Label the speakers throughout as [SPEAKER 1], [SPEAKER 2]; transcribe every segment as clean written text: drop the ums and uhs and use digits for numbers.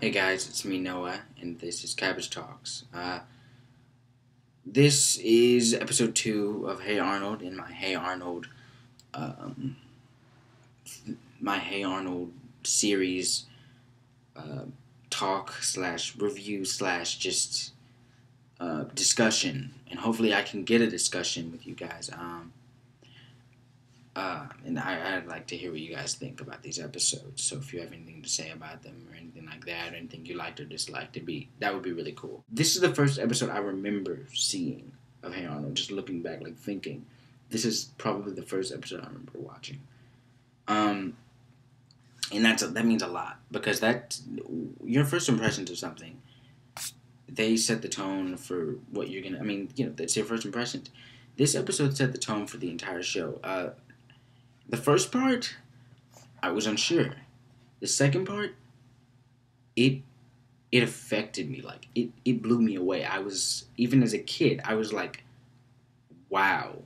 [SPEAKER 1] Hey guys, it's me Noah, and this is Cabbage Talks. This is episode 2 of Hey Arnold in um, my Hey Arnold series talk slash review slash just discussion, and hopefully I can get a discussion with you guys. And I'd like to hear what you guys think about these episodes. So if you have anything to say about them or anything like that, or anything you liked or disliked, that would be really cool. This is the first episode I remember seeing of Hey Arnold. Just looking back, like thinking, this is probably the first episode I remember watching. And that means a lot, because your first impressions of something, they set the tone for what you're gonna. I mean, that's your first impressions. This episode set the tone for the entire show. The first part, I was unsure. The second part, it affected me. Like, it blew me away. Even as a kid, I was like, wow.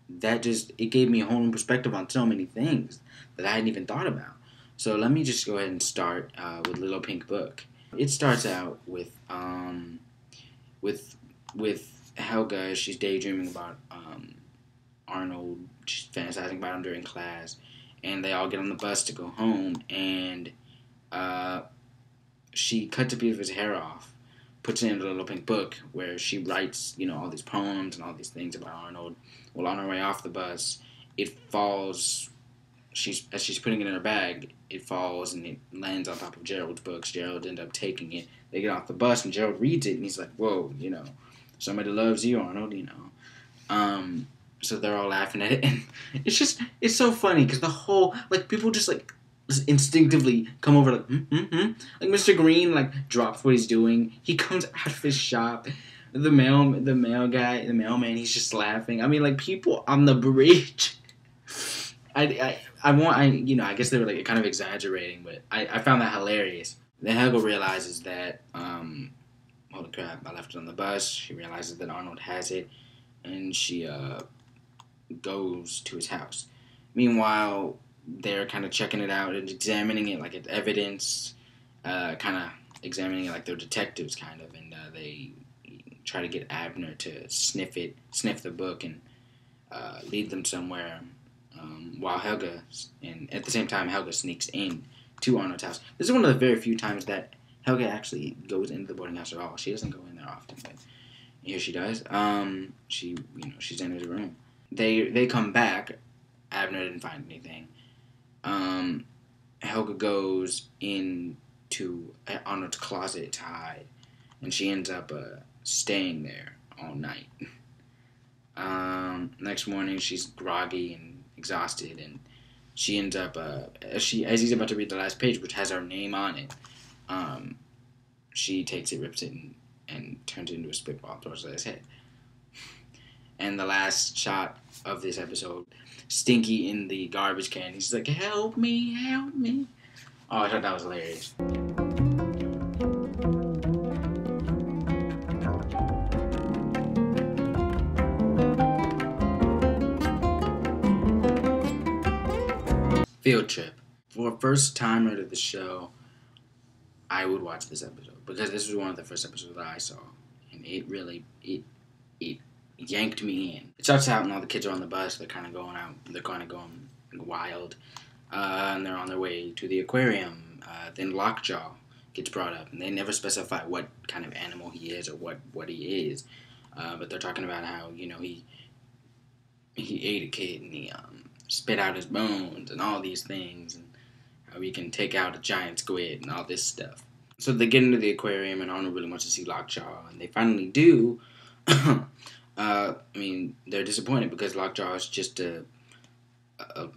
[SPEAKER 1] It gave me a whole new perspective on so many things that I hadn't even thought about. So let me just go ahead and start with Little Pink Book. It starts out with Helga. She's daydreaming about Arnold. She's fantasizing about him during class, and they all get on the bus to go home, and she cuts a piece of his hair off, puts it in a Little Pink Book where she writes, all these poems and all these things about Arnold. Well, on her way off the bus, it falls. As she's putting it in her bag, it falls and it lands on top of Gerald's books. Gerald ends up taking it. They get off the bus and Gerald reads it and he's like, "Whoa, somebody loves you, Arnold." So they're all laughing at it, and it's so funny because the whole, people just instinctively come over like Mr. Green drops what he's doing. He comes out of his shop. The mailman, he's just laughing. I mean, people on the bridge. I guess they were kind of exaggerating, but I found that hilarious. Then Helga realizes that holy crap, I left it on the bus. She realizes that Arnold has it, and she goes to his house. Meanwhile, they're kind of checking it out and examining it like it's evidence, kind of examining it like they're detectives, kind of, and they try to get Abner to sniff the book, and lead them somewhere. While and at the same time, Helga sneaks in to Arnold's house. This is one of the very few times that Helga actually goes into the boarding house at all. She doesn't go in there often, but here she does. She's in his room. They come back. Abner didn't find anything. Helga goes into Arnold's closet to hide, and she ends up staying there all night. Next morning, she's groggy and exhausted, and she ends up as he's about to read the last page, which has her name on it, she takes it, rips it, and turns it into a spitball, throws it at his head. And the last shot of this episode, Stinky in the garbage can, he's like, "Help me, help me." Oh, I thought that was hilarious. Field trip. For a first timer to the show, I would watch this episode because this was one of the first episodes that I saw, and it really yanked me in. It starts out and all the kids are on the bus. They're kind of going out. They're kind of going wild, and they're on their way to the aquarium. Then Lockjaw gets brought up, and they never specify what kind of animal he is or what he is, but they're talking about how he ate a kid and he spit out his bones and all these things, and how he can take out a giant squid and all this stuff. So they get into the aquarium, and Arnold really wants to see Lockjaw, and they finally do. They're disappointed because Lockjaw is just a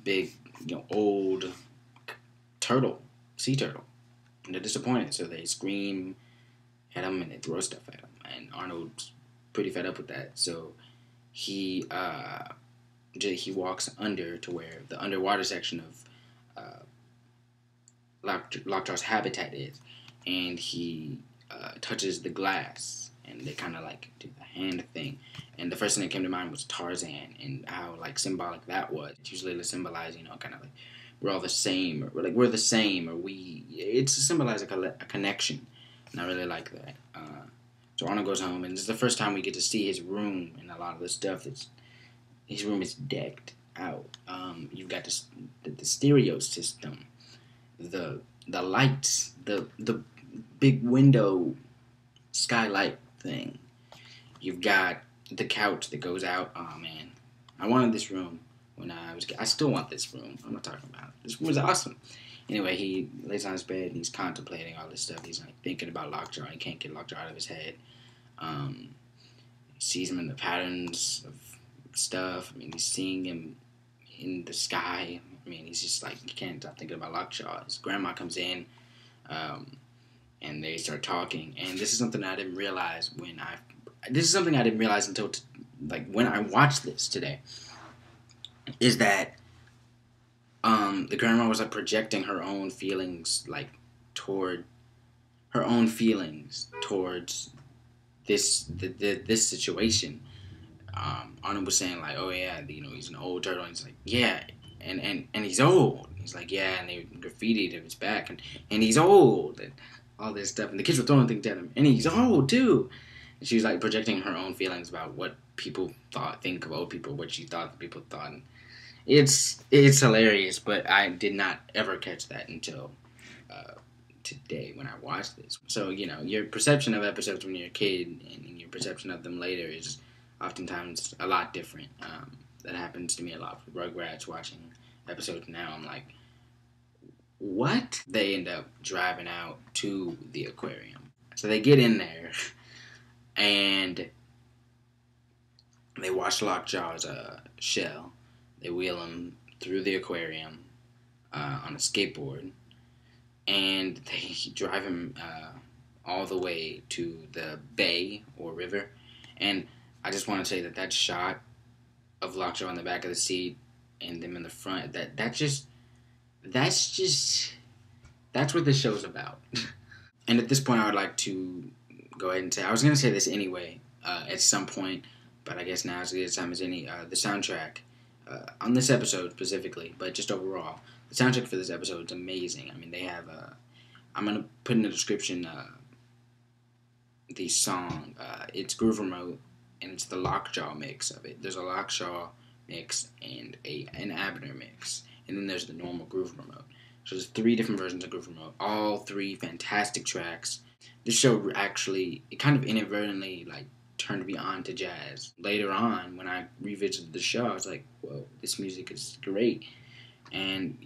[SPEAKER 1] big, old sea turtle, and they're disappointed. So they scream at him and they throw stuff at him, and Arnold's pretty fed up with that. So he walks under to where the underwater section of Lockjaw's habitat is, and he touches the glass, and they kind of do the hand thing. And the first thing that came to mind was Tarzan, and how symbolic that was. It's usually to symbolize, kind of we're all the same, or we're the same, or it's to symbolize a connection. and I really like that. So Arnold goes home, and this is the first time we get to see his room, and a lot of the stuff that's his room is decked out. You've got the stereo system, the lights, the big window skylight thing. You've got the couch that goes out. Oh man, I wanted this room when I was. I still want this room. I'm not talking about. This room was awesome. Anyway, he lays on his bed and he's contemplating all this stuff. He's like thinking about Lockjaw. He can't get Lockjaw out of his head. He sees him in the patterns of stuff. I mean, he's seeing him in the sky. I mean, he's just like, he can't stop thinking about Lockjaw. His grandma comes in, and they start talking. And this is something I didn't realize until when I watched this today. Is that the grandma was like projecting her own feelings towards this situation. Arnold was saying like, oh yeah, he's an old turtle. And he's like, yeah, and he's old. He's like, yeah, and they graffitied his back, and he's old, and all this stuff. And the kids were throwing things at him, and he's old too. And she was like projecting her own feelings about what people think of old people, what she thought the people thought. And it's hilarious, but I did not ever catch that until today when I watched this. So, your perception of episodes when you're a kid and your perception of them later is oftentimes a lot different. That happens to me a lot with Rugrats. Watching episodes now, I'm like, what? They end up driving out to the aquarium. So they get in there and they watch Lockjaw's shell. They wheel him through the aquarium on a skateboard, and they drive him all the way to the bay or river. And I just want to say that shot of Lockjaw in the back of the seat and them in the front, that's what this show's about. And at this point, I would like to go ahead and say, I was going to say this anyway at some point, but I guess now is as good a time as any. The soundtrack on this episode specifically, but just overall, the soundtrack for this episode is amazing. I mean, they have I'm going to put in the description the song. It's Groove Remote, and it's the Lockjaw mix of it. There's a Lockjaw mix and an Abner mix, and then there's the normal Groove Remote. So there's 3 different versions of Groove Remote, all 3 fantastic tracks. This show actually, it kind of inadvertently turned me on to jazz. Later on, when I revisited the show, I was like, whoa, this music is great. And,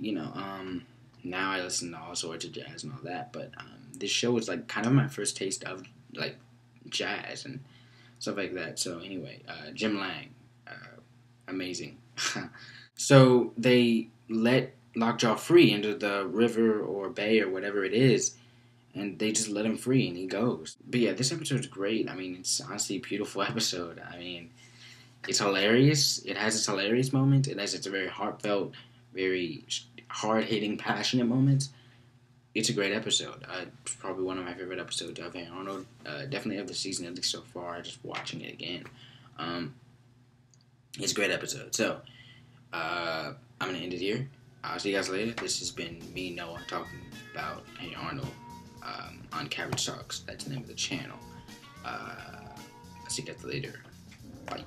[SPEAKER 1] now I listen to all sorts of jazz and all that, but this show was kind of my first taste of jazz and stuff like that. So anyway, Jim Lang, amazing. So they let Lockjaw free into the river or bay or whatever it is, and they just let him free and he goes. But yeah, this episode is great. I mean, it's honestly a beautiful episode. I mean, it's hilarious. It has its hilarious moment. It has its very heartfelt, very hard-hitting, passionate moments. It's a great episode. It's probably one of my favorite episodes of Hey Arnold. Definitely of the season, at least so far, just watching it again. It's a great episode. So, I'm going to end it here. I'll see you guys later. This has been me, Noah, talking about Hey Arnold on CabbageTalks. That's the name of the channel. I'll see you guys later. Bye.